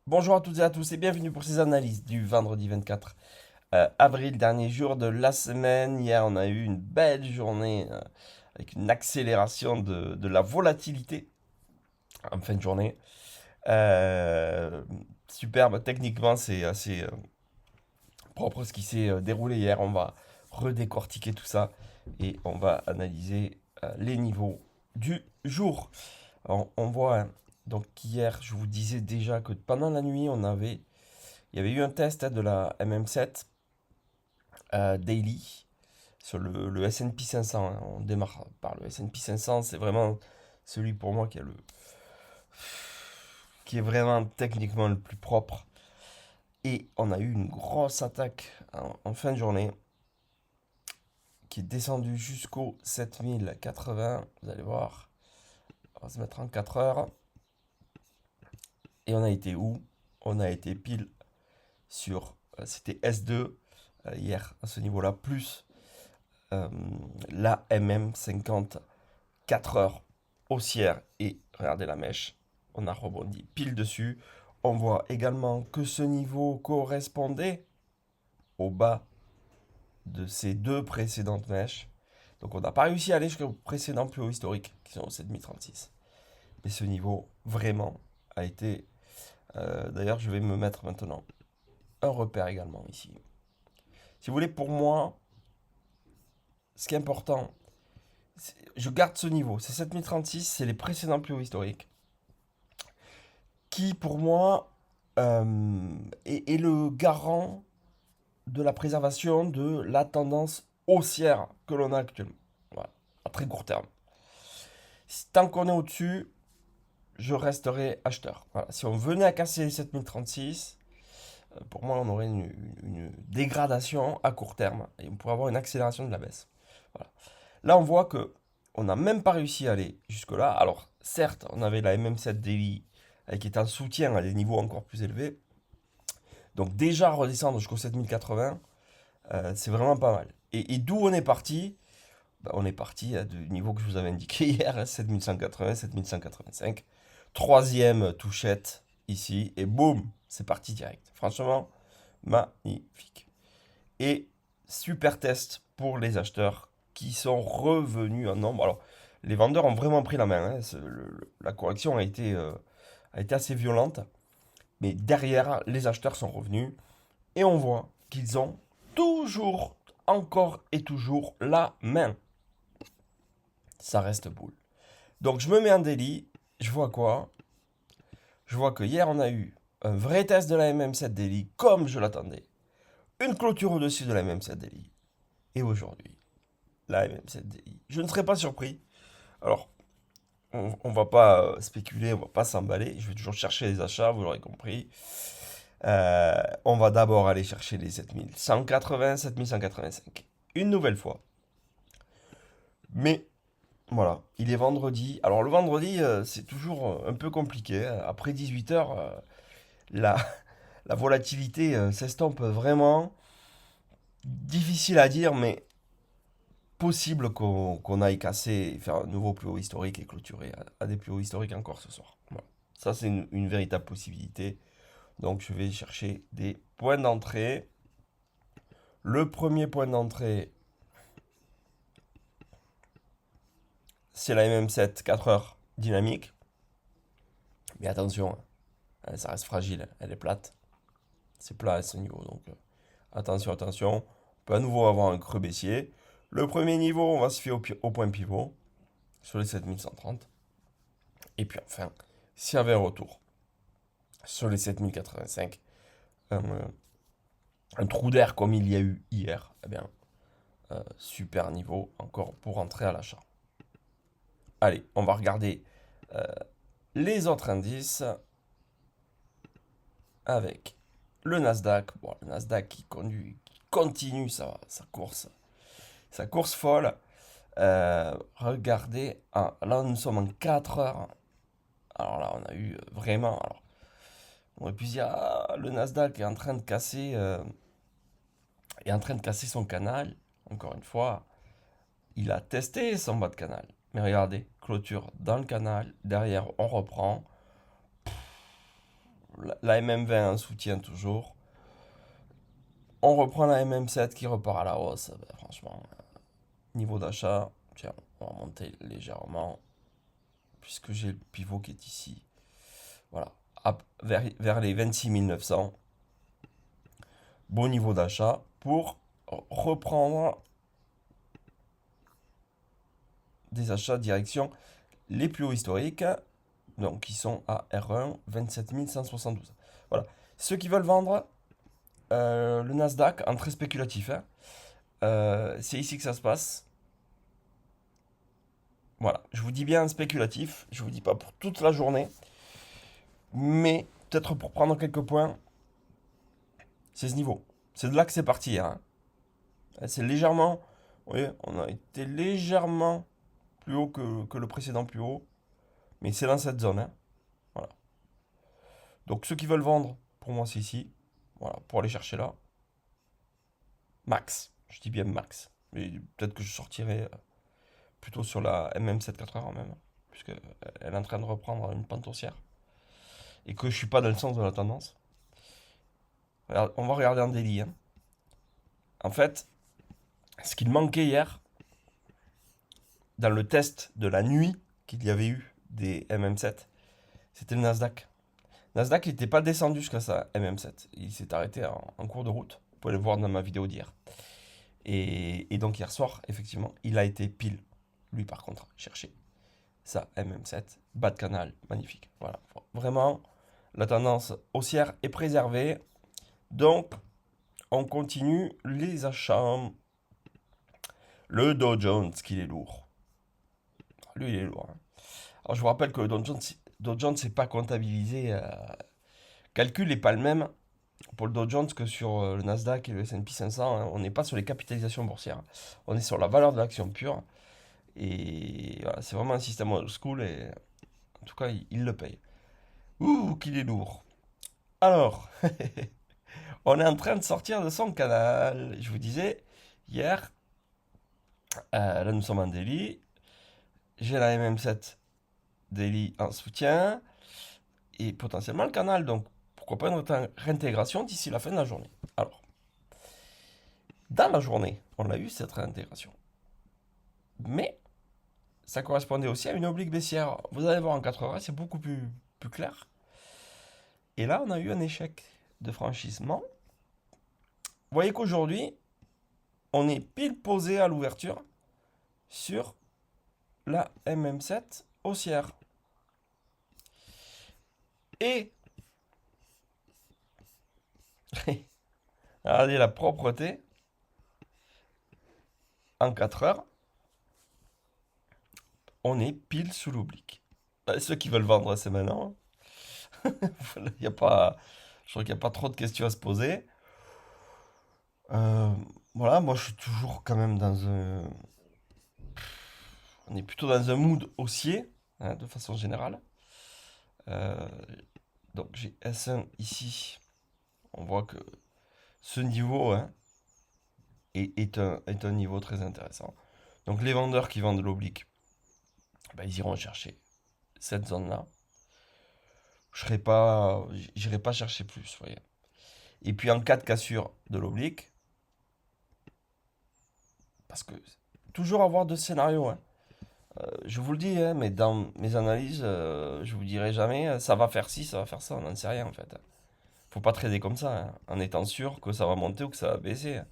Bonjour à toutes et à tous et bienvenue pour ces analyses du vendredi 24 avril, dernier jour de la semaine. Hier, on a eu une belle journée avec une accélération de la volatilité en fin de journée. Euh, Superbe, techniquement, c'est assez propre ce qui s'est déroulé hier. On va redécortiquer tout ça et on va analyser les niveaux du jour. On voit, hein, donc hier, je vous disais déjà que pendant la nuit, il y avait eu un test de la MM7 daily sur le S&P 500, hein. On démarre par le S&P 500, c'est vraiment celui pour moi qui est vraiment techniquement le plus propre. Et on a eu une grosse attaque en fin de journée qui est descendue jusqu'au 7080. Vous allez voir, on va se mettre en 4 heures. Et on a été où? On a été pile sur, c'était S2 hier à ce niveau-là, plus euh, la MM50 4 heures haussière et regardez la mèche, on a rebondi pile dessus. On voit également que ce niveau correspondait au bas de ces deux précédentes mèches. Donc on n'a pas réussi à aller jusqu'au précédent plus haut historique qui sont au 7036. Mais ce niveau vraiment a été... D'ailleurs je vais me mettre maintenant un repère également ici. Si vous voulez, pour moi, ce qui est important, je garde ce niveau. C'est 7036, c'est les précédents plus hauts historiques. Qui, pour moi, est le garant de la préservation de la tendance haussière que l'on a actuellement. Voilà, à très court terme. Tant qu'on est au-dessus, je resterai acheteur. Voilà. Si on venait à casser les 7036, pour moi, on aurait une dégradation à court terme et on pourrait avoir une accélération de la baisse. Voilà. Là, on voit que on n'a même pas réussi à aller jusque-là. Alors, certes, on avait la MM7 Daily qui est en soutien à des niveaux encore plus élevés. Donc, déjà redescendre jusqu'au 7080, c'est vraiment pas mal. Et d'où on est parti? Bah, on est parti du niveau que je vous avais indiqué hier, 7180, 7185. Troisième touchette ici, et boum, c'est parti direct. Franchement, magnifique. Et super test pour les acheteurs qui sont revenus en nombre. Alors, les vendeurs ont vraiment pris la main, hein. La correction a été assez violente. Mais derrière, les acheteurs sont revenus. Et on voit qu'ils ont toujours, encore et toujours la main. Ça reste boule. Donc je me mets en délit. Je vois quoi? Je vois que hier, on a eu un vrai test de la MM7 Daily, comme je l'attendais. Une clôture au-dessus de la MM7 Daily. Et aujourd'hui, la MM7 DI. Je ne serais pas surpris. Alors, on va pas spéculer, on va pas s'emballer. Je vais toujours chercher les achats, vous l'aurez compris. On va d'abord aller chercher les 7180, 7185. Une nouvelle fois. Mais voilà, il est vendredi. Alors le vendredi, c'est toujours un peu compliqué, hein. Après 18 heures, la, la volatilité s'estompe vraiment. Difficile à dire, mais possible qu'on aille casser et faire un nouveau plus haut historique et clôturer à des plus hauts historiques encore ce soir. Voilà. Ça, c'est une véritable possibilité. Donc, je vais chercher des points d'entrée. Le premier point d'entrée, c'est la MM7 4 heures dynamique. Mais attention, hein, ça reste fragile. Elle est plate. C'est plat à ce niveau. Donc, attention, attention. On peut à nouveau avoir un creux baissier. Le premier niveau, on va se fier au point pivot sur les 7130. Et puis enfin, s'il y avait un retour sur les 7085, un, un trou d'air comme il y a eu hier, eh bien, super niveau encore pour entrer à l'achat. Allez, on va regarder euh, les autres indices avec le Nasdaq. Bon, le Nasdaq qui continue sa course folle. Regardez, ah, là nous sommes en 4 heures. Alors là, on a eu vraiment. Alors, on aurait pu se dire, ah, le Nasdaq est en train de casser son canal. Encore une fois, il a testé son bas de canal. Mais regardez, clôture dans le canal. Derrière, on reprend. la MM20 en soutien toujours. On reprend la MM7 qui repart à la hausse. Ben, franchement, niveau d'achat, tiens, on va monter légèrement puisque j'ai le pivot qui est ici. Voilà, vers les 26 900. Bon niveau d'achat pour reprendre des achats direction les plus hauts historiques, donc qui sont à R1 27 172. Voilà. Ceux qui veulent vendre le Nasdaq en très spéculatif, hein, c'est ici que ça se passe. Voilà, je vous dis bien spéculatif, je vous dis pas pour toute la journée, mais peut-être pour prendre quelques points, c'est ce niveau. C'est de là que c'est parti, hein. C'est légèrement, vous voyez, on a été légèrement plus haut que le précédent plus haut, mais c'est dans cette zone, hein. Voilà. Donc ceux qui veulent vendre, pour moi c'est ici, voilà, pour aller chercher là. Max, je dis bien max. Mais peut-être que je sortirai plutôt sur la MM7 4 heures même, puisque elle est en train de reprendre une pente haussière et que je suis pas dans le sens de la tendance. On va regarder en daily, hein. En fait, ce qu'il manquait hier, dans le test de la nuit qu'il y avait eu des MM7, c'était le Nasdaq. Nasdaq n'était pas descendu jusqu'à sa MM7. Il s'est arrêté en cours de route. Vous pouvez le voir dans ma vidéo d'hier. Et donc hier soir, effectivement, il a été pile. Lui, par contre, chercher sa MM7. Bas de canal, magnifique. Voilà. Vraiment, la tendance haussière est préservée. Donc, on continue les achats. Le Dow Jones, qu'il est lourd. Lui, il est lourd, hein. Alors, je vous rappelle que le Dow Jones n'est pas comptabilisé. Calcul n'est pas le même pour le Dow Jones que sur le Nasdaq et le S&P 500. Hein. On n'est pas sur les capitalisations boursières. On est sur la valeur de l'action pure. Et voilà, c'est vraiment un système old school. Et en tout cas, il le paye. Ouh, qu'il est lourd. Alors, on est en train de sortir de son canal. Je vous disais, hier, là nous sommes en daily. J'ai la MM7 daily en soutien. Et potentiellement le canal. Donc, pourquoi pas une réintégration d'ici la fin de la journée. Alors, dans la journée, on a eu cette réintégration. Mais ça correspondait aussi à une oblique baissière. Vous allez voir en 4 heures, c'est beaucoup plus clair. Et là, on a eu un échec de franchissement. Vous voyez qu'aujourd'hui, on est pile posé à l'ouverture sur la MM7 haussière. Et regardez la propreté en 4 heures. On est pile sous l'oblique. Ceux qui veulent vendre, c'est maintenant. Il y a pas, je crois qu'il n'y a pas trop de questions à se poser. Euh, voilà, moi je suis toujours quand même dans un. On est plutôt dans un mood haussier, hein, de façon générale. Euh, donc j'ai S1 ici. On voit que ce niveau, hein, est un niveau très intéressant. Donc les vendeurs qui vendent de l'oblique, ben, ils iront chercher cette zone-là. J'irai pas chercher plus, vous voyez. Et puis en cas de cassure de l'oblique, parce que toujours avoir deux scénarios, hein. Je vous le dis, hein, mais dans mes analyses, je vous dirai jamais ça va faire ci, ça va faire ça, on n'en sait rien en fait. Faut pas trader comme ça, hein, en étant sûr que ça va monter ou que ça va baisser.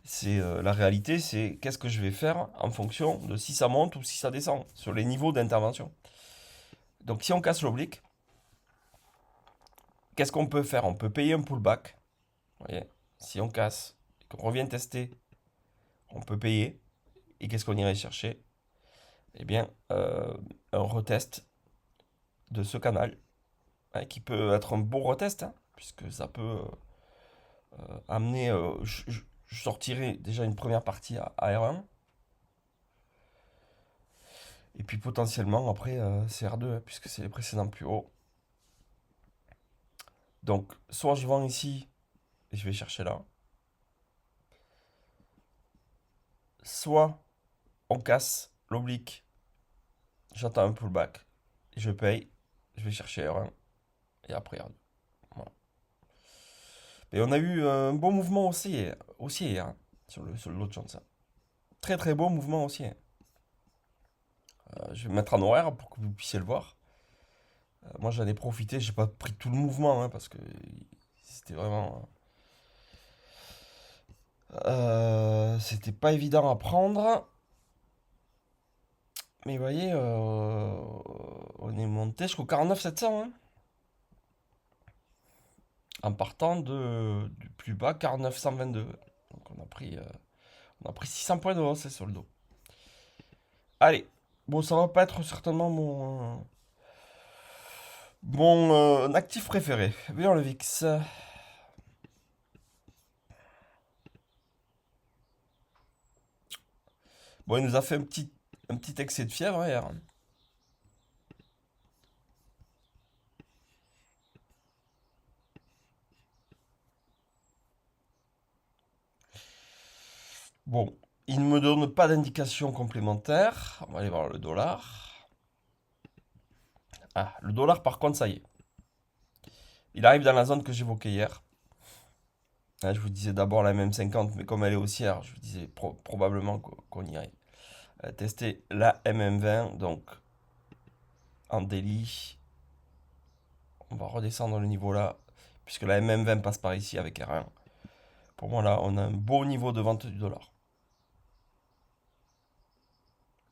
C'est la réalité, c'est qu'est-ce que je vais faire en fonction de si ça monte ou si ça descend sur les niveaux d'intervention. Donc si on casse l'oblique, qu'est-ce qu'on peut faire? On peut payer un pullback. Vous voyez, si on casse et qu'on revient tester, on peut payer. Et qu'est-ce qu'on irait chercher? Eh bien, un retest de ce canal, hein, qui peut être un bon retest, hein, puisque ça peut amener. Je sortirai déjà une première partie à R1. Et puis potentiellement après CR2, hein, puisque c'est les précédents plus hauts. Donc, soit je vends ici et je vais chercher là. Soit on casse l'oblique, j'attends un pullback, je paye, je vais chercher R1 et après R2. Et on a eu un bon mouvement aussi hier, hein, sur le Dow Jones, hein. Très très beau mouvement aussi, hein. Je vais mettre en horaire pour que vous puissiez le voir. Moi j'en ai profité, j'ai pas pris tout le mouvement, hein, parce que c'était vraiment. C'était pas évident à prendre. Mais vous voyez, on est monté jusqu'au 49 700, hein, en partant du plus bas 49 122. Donc on a pris 600 points de hausse, hein, sur le dos. Allez, bon, ça va pas être certainement mon actif préféré. Voyons le VIX. Bon, il nous a fait un petit excès de fièvre hier. Bon, il ne me donne pas d'indication complémentaire. On va aller voir le dollar. Ah, le dollar, par contre, ça y est. Il arrive dans la zone que j'évoquais hier. Je vous disais d'abord la MM50, mais comme elle est haussière, je vous disais probablement qu'on irait tester la MM20. Donc, en daily, on va redescendre le niveau là, puisque la MM20 passe par ici avec R1. Pour moi, là, on a un beau niveau de vente du dollar.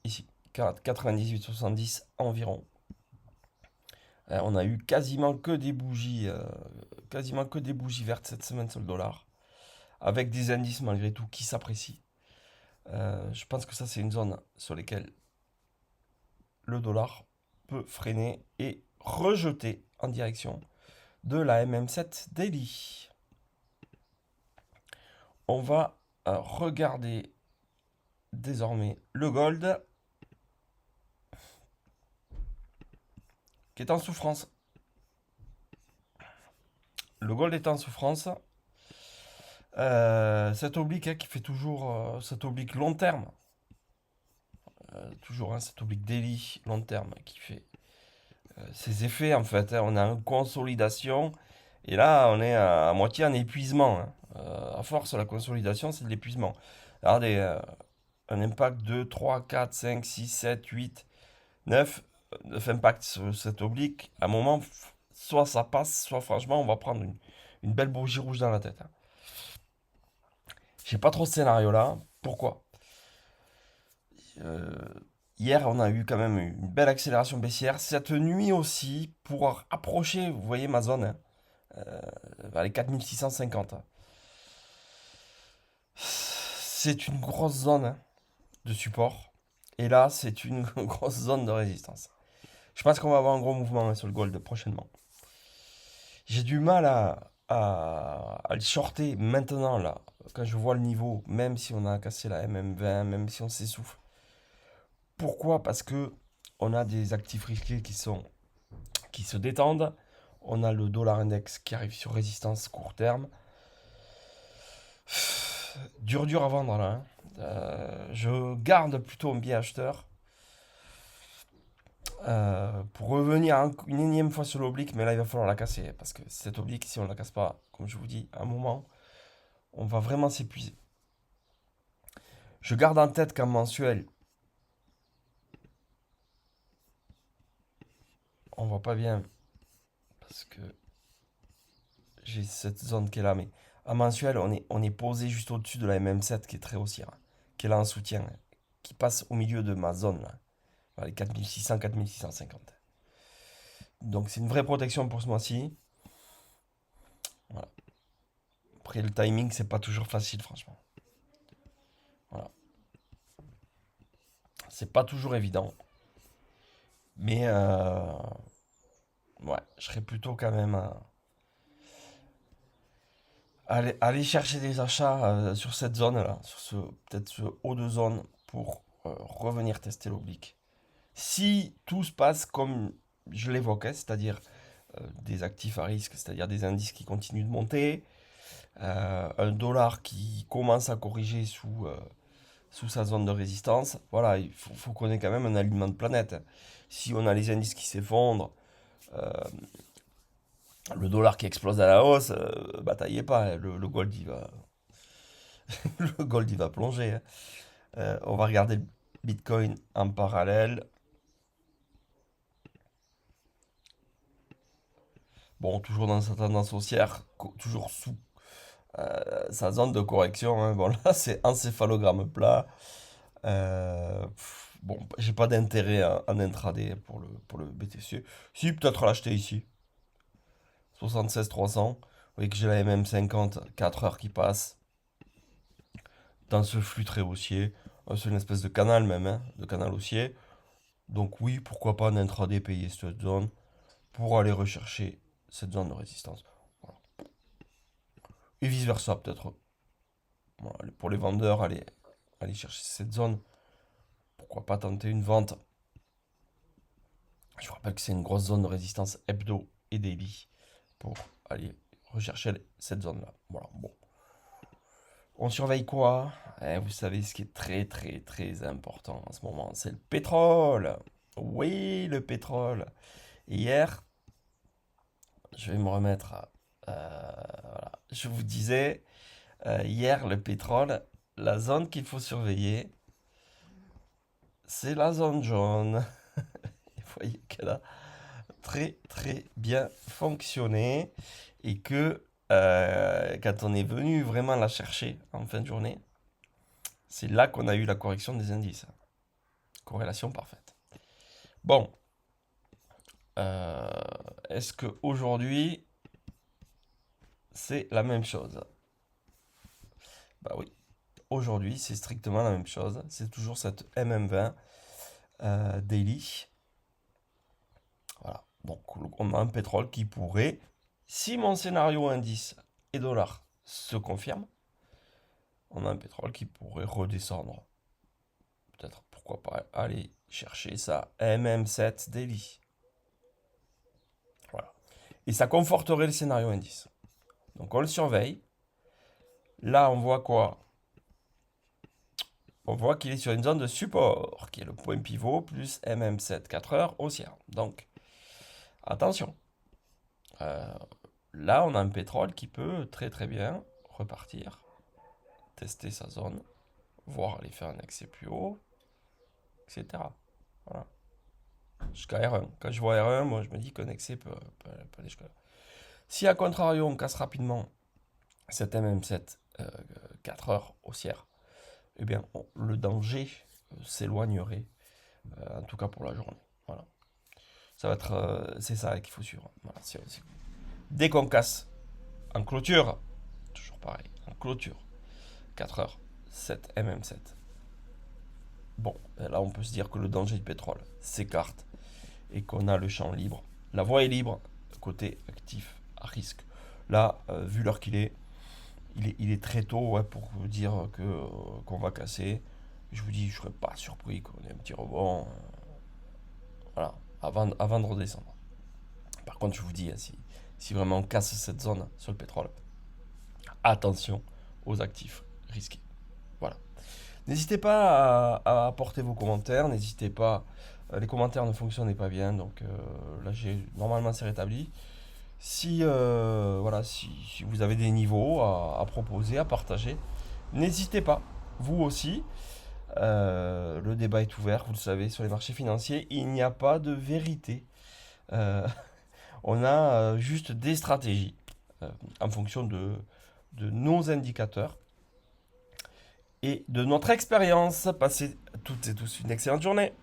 Ici, 98,70 environ. On a eu quasiment que des bougies vertes cette semaine sur le dollar, avec des indices malgré tout qui s'apprécient. Je pense que ça, c'est une zone sur laquelle le dollar peut freiner et rejeter en direction de la MM7 Daily. On va regarder désormais le gold qui est en souffrance. Le gold est en souffrance. Cet oblique, hein, qui fait toujours cet oblique long terme. Toujours, hein, cet oblique daily long terme qui fait ses effets en fait, hein. On a une consolidation et là on est à moitié en épuisement, hein. À force, la consolidation c'est de l'épuisement. Regardez, un impact de 3, 4, 5, 6, 7, 8, 9, 9 impacts sur cet oblique. À un moment, soit ça passe, soit franchement on va prendre une belle bougie rouge dans la tête, hein. J'ai pas trop ce scénario là. Pourquoi? Euh, Hier, on a eu quand même une belle accélération baissière. Cette nuit aussi, pour approcher, vous voyez ma zone, hein, vers les 4650, hein. C'est une grosse zone, hein, de support. Et là, c'est une grosse zone de résistance. Je pense qu'on va avoir un gros mouvement, hein, sur le gold prochainement. J'ai du mal à le shorter maintenant, là, quand je vois le niveau, même si on a cassé la MM20, même si on s'essouffle. Pourquoi? Parce que on a des actifs risqués qui se détendent. On a le dollar index qui arrive sur résistance court terme. Dur à vendre là, hein. Je garde plutôt un bien acheteur, pour revenir une énième fois sur l'oblique, mais là il va falloir la casser parce que cette oblique, si on la casse pas, comme je vous dis, à un moment, on va vraiment s'épuiser. Je garde en tête qu'en mensuel, on voit pas bien parce que j'ai cette zone qui est là, mais en mensuel, on est posé juste au-dessus de la MM7 qui est très haussière, qui est là en soutien, hein, qui passe au milieu de ma zone là, vers les 4600, 4650. Donc c'est une vraie protection pour ce mois-ci. Voilà. Après, le timing, c'est pas toujours facile, franchement. Voilà. C'est pas toujours évident. Mais ouais, je serais plutôt quand même aller chercher des achats, sur cette zone-là, sur peut-être ce haut de zone pour revenir tester l'oblique. Si tout se passe comme je l'évoquais, c'est-à-dire des actifs à risque, c'est-à-dire des indices qui continuent de monter, un dollar qui commence à corriger sous sa zone de résistance, voilà, il faut qu'on ait quand même un alignement de planète. Si on a les indices qui s'effondrent, Le dollar qui explose à la hausse, bataillez pas, hein, le gold il va, le gold il va plonger, hein. On va regarder le Bitcoin en parallèle. Bon, toujours dans sa tendance haussière, toujours sous sa zone de correction, hein. Bon, là, c'est encéphalogramme plat. Bon, j'ai pas d'intérêt en intraday pour le BTC. Si, peut-être l'acheter ici. 76 300. Vous voyez que j'ai la MM50, 4 heures qui passent dans ce flux très haussier. C'est une espèce de canal même, hein, de canal haussier. Donc oui, pourquoi pas en intraday payer cette zone pour aller rechercher cette zone de résistance. Voilà. Et vice versa, peut-être. Voilà, pour les vendeurs, aller chercher cette zone. Pourquoi pas tenter une vente. Je vous rappelle que c'est une grosse zone de résistance hebdo et daily pour aller rechercher cette zone-là. Voilà, bon. On surveille quoi? Vous savez ce qui est très très très important en ce moment, c'est le pétrole. Oui, le pétrole. Hier, je vais me remettre à... voilà. Je vous disais, hier, le pétrole, la zone qu'il faut surveiller, c'est la zone jaune. Vous voyez qu'elle a très très bien fonctionné et que quand on est venu vraiment la chercher en fin de journée, c'est là qu'on a eu la correction des indices. Corrélation parfaite. Bon, euh, est-ce que aujourd'hui c'est la même chose? Bah oui, aujourd'hui c'est strictement la même chose. C'est toujours cette MM20 daily. Voilà. Donc on a un pétrole qui pourrait, si mon scénario indice et dollar se confirme, on a un pétrole qui pourrait redescendre. Peut-être, pourquoi pas, aller chercher ça MM7 daily. Voilà. Et ça conforterait le scénario indice. Donc on le surveille. Là, on voit quoi? On voit qu'il est sur une zone de support, qui est le point pivot plus MM7 4 heures haussière. Donc, attention. Euh, Là, on a un pétrole qui peut très très bien repartir, tester sa zone, voire aller faire un accès plus haut, etc. Voilà. Jusqu'à R1. Quand je vois R1, moi je me dis qu'un excès peut aller jusqu'à là. Si à contrario on casse rapidement cette MM7 4 heures haussière, eh bien le danger s'éloignerait, en tout cas pour la journée. Voilà. Ça va être, c'est ça qu'il faut suivre. Voilà. Dès qu'on casse en clôture, toujours pareil, en clôture, 4 heures, 7 MM7. Bon, là on peut se dire que le danger du pétrole s'écarte et qu'on a le champ libre. La voie est libre, côté actif à risque. Là, vu l'heure qu'il est, il est très tôt, ouais, pour vous dire qu'on va casser. Je vous dis, je ne serais pas surpris qu'on ait un petit rebond, voilà, avant de redescendre. Par contre, je vous dis, hein, si vraiment on casse cette zone sur le pétrole, attention aux actifs risqués. Voilà. N'hésitez pas à apporter vos commentaires, n'hésitez pas. Les commentaires ne fonctionnaient pas bien, donc là normalement c'est rétabli. Si, voilà, si vous avez des niveaux à proposer, à partager, n'hésitez pas. Vous aussi, le débat est ouvert, vous le savez, sur les marchés financiers, il n'y a pas de vérité. Euh, on a juste des stratégies en fonction de nos indicateurs et de notre expérience. Passez toutes et tous une excellente journée.